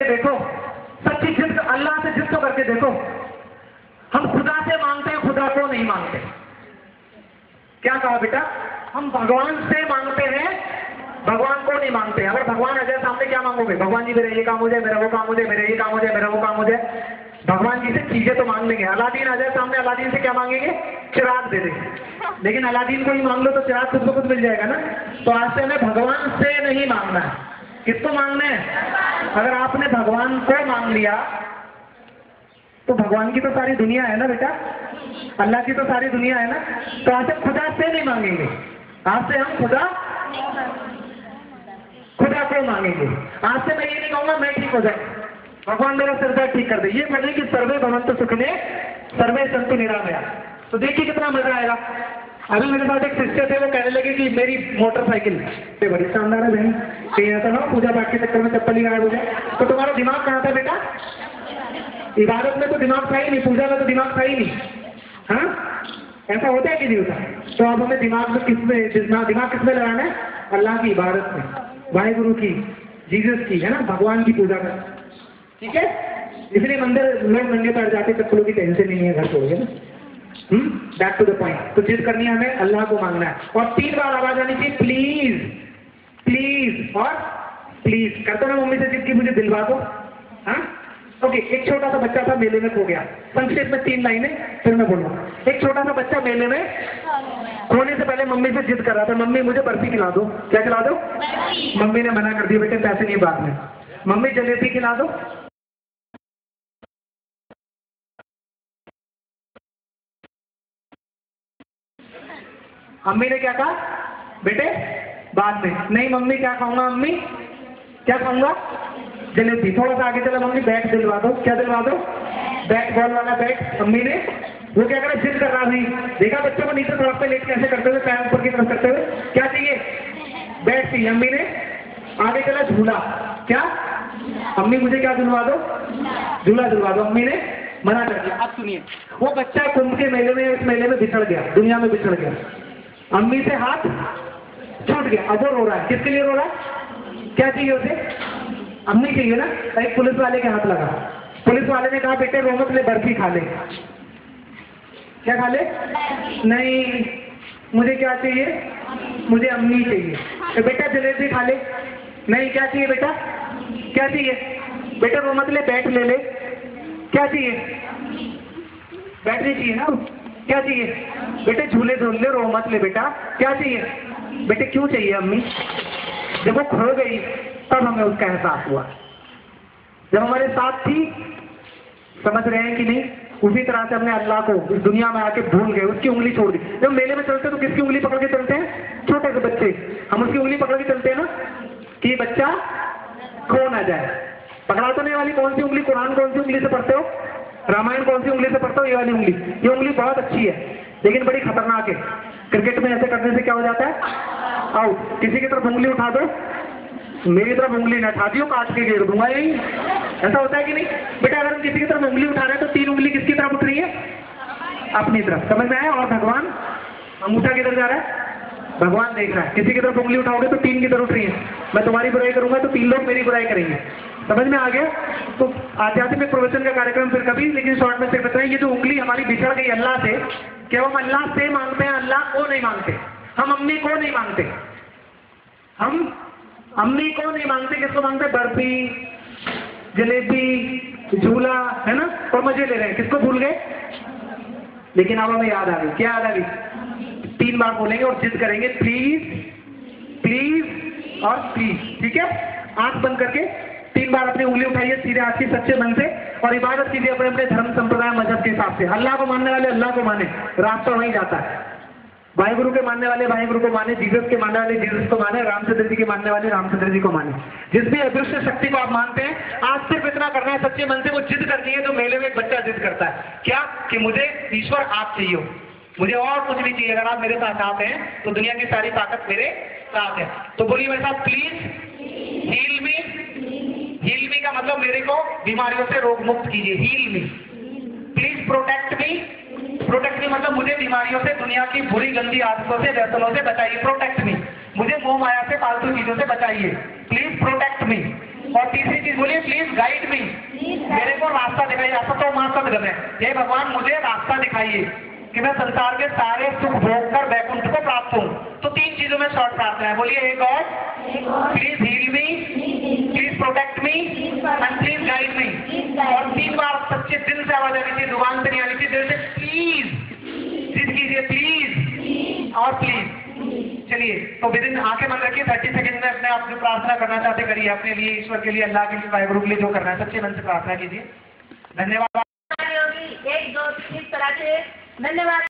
देखो, सच्ची जिद अल्लाह से जिद तो करके देखो। हम खुदा से मांगते हैं, खुदा को नहीं मांगते। क्या कहा बेटा? हम भगवान से मांगते हैं, भगवान को नहीं मांगते। अगर भगवान आ जाए सामने क्या मांगोगे? भगवान जी मेरा ये काम हो जाए, मेरा वो काम हो जाए, मेरा ये काम हो जाए, मेरा वो काम हो जाए। भगवान जी से चीजें तो मांग लेंगे। अलादीन आ जाए सामने, अलादीन से क्या मांगेंगे? चिराग दे देंगे। लेकिन अलादीन को ही मांग लो तो चिराग खुद को खुद मिल जाएगा ना। तो आज से हमें भगवान से नहीं मांगना है। किसको मांगना है? अगर आपने भगवान को मांग लिया तो भगवान की तो सारी दुनिया है ना बेटा, अल्लाह की तो सारी दुनिया है ना। तो आज से खुदा से नहीं मांगेंगे, आज से हम खुदा को मांगेंगे। आज से मैं ये नहीं कहूंगा मैं ठीक हो जाए, भगवान मेरा सिर दर्द ठीक कर दे। ये पढ़ने की सर्वे भवन्तु सुखिने सर्वे सन्तु निरामया। तो देखिए कितना मजा आएगा। अभी मेरे साथ एक सिस्टर थे, वो कहने लगे कि मेरी मोटरसाइकिल बड़ी शानदार है बहन, कहीं ऐसा ना पूजा पाठ के चक्कर में चप्पल ही गायब हो जाए। तो तुम्हारा दिमाग कहाँ था बेटा? इबादत में तो दिमाग था ही नहीं, पूजा में तो दिमाग था ही नहीं। हाँ, ऐसा होता है कि नहीं होता? तो अब हमें दिमाग में किसमें लगाना है? अल्लाह की इबादत में, वाहेगुरु की, जीसस की, है ना, भगवान की पूजा में। ठीक है, इसलिए मंदिर लोग नंगे पैर जाते, चप्पलों की टेंशन नहीं है, घर छोड़िए ना। Back to the point. तो जिद करनी है हमें, अल्लाह को मांगना है। और 3 बार आवाज आनी चाहिए, प्लीज प्लीज और प्लीज। करते ना मम्मी से जिद की मुझे दिलवा दो। हाँ ओके। एक छोटा सा बच्चा था, मेले में खो गया। संक्षेप में 3 लाइनें फिर मैं बोलूंगा। एक छोटा सा बच्चा मेले में खोने से पहले मम्मी से जिद कर रहा था, मम्मी मुझे बर्फी खिला दो। क्या खिला दो? मम्मी ने मना कर दिया, बेटे पैसे नहीं बाद में। मम्मी जलेबी खिला दो। अम्मी ने क्या कहा? बेटे बाद में। नहीं मम्मी, क्या खाऊंगा मम्मी? क्या खाऊंगा? जलेबी। थोड़ा सा आगे चला, मम्मी बैट दिलवा दो। क्या दिलवा दो? बैट बॉल वाला बैट। अम्मी ने वो क्या करा? जिद कर रहा थी। देखा बच्चों को नीचे सड़क पे लेट कैसे करते हुए, पैर ऊपर की तरफ करते हुए। क्या चाहिए? बैट चाहिए। अम्मी ने आगे चला, झूला। क्या? अम्मी मुझे क्या दिलवा दो? झूला दिलवा दो। अम्मी ने मना कर दिया। अब सुनिए, वो बच्चा कुंभ के मेले में, इस मेले में बिछड़ गया, दुनिया में बिछड़ गया। अम्मी से हाथ छूट गया, अब वो रो रहा है। किसके लिए रो रहा है? क्या चाहिए उसे? अम्मी चाहिए ना। एक पुलिस वाले के हाथ लगा। पुलिस वाले ने कहा बेटे रो मत, ले बर्फी खा ले। क्या खा ले? नहीं, मुझे क्या चाहिए? मुझे अम्मी चाहिए। तो बेटा जलेबी खा ले। नहीं, क्या चाहिए बेटा? क्या चाहिए? बेटा रो मत, ले बैट ले ले। क्या चाहिए? बैट नहीं चाहिए ना। क्या चाहिए? बेटे झूले झूल ले, रो मत ले बेटा। क्या चाहिए? बेटे क्यों चाहिए अम्मी? जब वो खो गई तब हमें उसका एहसास हुआ। जब हमारे साथ थी, समझ रहे हैं कि नहीं? उसी तरह से हमने अल्लाह को इस दुनिया में आके भूल गए, उसकी उंगली छोड़ दी। जब मेले में चलते तो किसकी उंगली पकड़ के चलते हैं? छोटे से बच्चे। हम उसकी उंगली पकड़ के चलते हैं ना कि बच्चा खो ना जाए। पकड़ा तो नहीं वाली कौन सी उंगली? कुरान कौन सी उंगली से पढ़ते हो? रामायण कौन सी उंगली से पढ़ते हो? ये वाली उंगली। ये उंगली बहुत अच्छी है लेकिन बड़ी खतरनाक है। क्रिकेट में ऐसे करने से क्या हो जाता है? आउट। किसी की तरफ उंगली उठा दो, मेरी तरफ उंगली न उठा दियो, काट के गिर दूंगा। यही ऐसा होता है कि नहीं बेटा? अगर हम किसी की तरफ उंगली उठा रहे हैं तो 3 उंगली किसकी तरफ उठ रही है? अपनी तरफ। समझ में आया? और भगवान अंगूठा किधर जा रहा है? भगवान देख रहा है। किसी की तरफ उंगली उठाओगे तो 3 की तरफ उठ रही है। मैं तुम्हारी बुराई करूंगा तो 3 लोग मेरी बुराई करेंगे। समझ में आ गया? तो आध्यात्मिक प्रवचन का कार्यक्रम फिर कभी, लेकिन शॉर्ट में से बताएं, ये जो उंगली हमारी बिछड़ गई अल्लाह से, क्या हम अल्लाह से मांगते हैं? अल्लाह को नहीं मांगते। हम अम्मी को नहीं मांगते। हम अम्मी को नहीं मांगते। किसको मांगते? बर्फी, जलेबी, झूला, है ना, और मजे ले रहे हैं। किसको भूल गए? लेकिन अब हमें याद आ गई। क्या याद आ गई? 3 बार बोलेंगे और जिद करेंगे, प्लीज प्लीज और प्लीज। ठीक है, आंख बंद करके 3 बार अपनी उंगली उठाइए सीधे हाथ की, सच्चे मन से, और इबादत कीजिए अपने अपने धर्म संप्रदाय मजहब के हिसाब से। अल्लाह को मानने वाले अल्लाह को माने, रास्ता वहीं जाता है। वाहेगुरु के मानने वाले वाहेगुरु को माने, जीसस के मानने वाले जीसस को माने, रामचंद्र जी के मानने वाले रामचंद्र जी को माने। जिस भी अदृश्य शक्ति को आप मानते हैं, आज सिर्फ इतना करना है सच्चे मन से। वो जिद करनी है जो मेले में एक बच्चा जिद करता है। क्या? कि मुझे ईश्वर आप चाहिए हो, मुझे और कुछ नहीं चाहिए। अगर आप मेरे साथ हैं तो दुनिया की सारी ताकत मेरे साथ है। तो बोलिए मेरे साथ, please heal me. Heal me का मतलब मेरे को बीमारियों से रोग मुक्त कीजिए। Heal me. Please protect me. Protect me मतलब मुझे बीमारियों से, दुनिया की बुरी गंदी आदतों से, व्यसनों से बचाइए। Protect me. मुझे मोह माया से, फालतू चीजों से बचाइए। प्लीज प्रोटेक्ट मी। और तीसरी चीज बोलिए, प्लीज गाइड मी, मेरे को रास्ता दिखाइए। ऐसा तो मास्टर कर रहे हैं, हे भगवान मुझे रास्ता दिखाइए कि मैं संसार के सारे सुख भोग कर वैकुंठ को प्राप्त हूँ। तो तीन चीजों में शॉर्ट प्रार्थना है, बोलिए, hey God please heal me, please protect me and please guide me. और 3 बार सच्चे दिल से आवाज आनी चाहिए, जुबान से नहीं आनी चाहिए, दिल से प्लीज, जिद कीजिए प्लीज और प्लीज। चलिए, तो विदिन आंखें बंद रखिए, 30 सेकंड में अपने आप जो प्रार्थना करना चाहते करिए, अपने लिए, ईश्वर के लिए, अल्लाह के लिए, वाहिगुरु के लिए जो करना है सच्चे मन से प्रार्थना कीजिए। धन्यवाद। 1 2 3 तरह से धन्यवाद।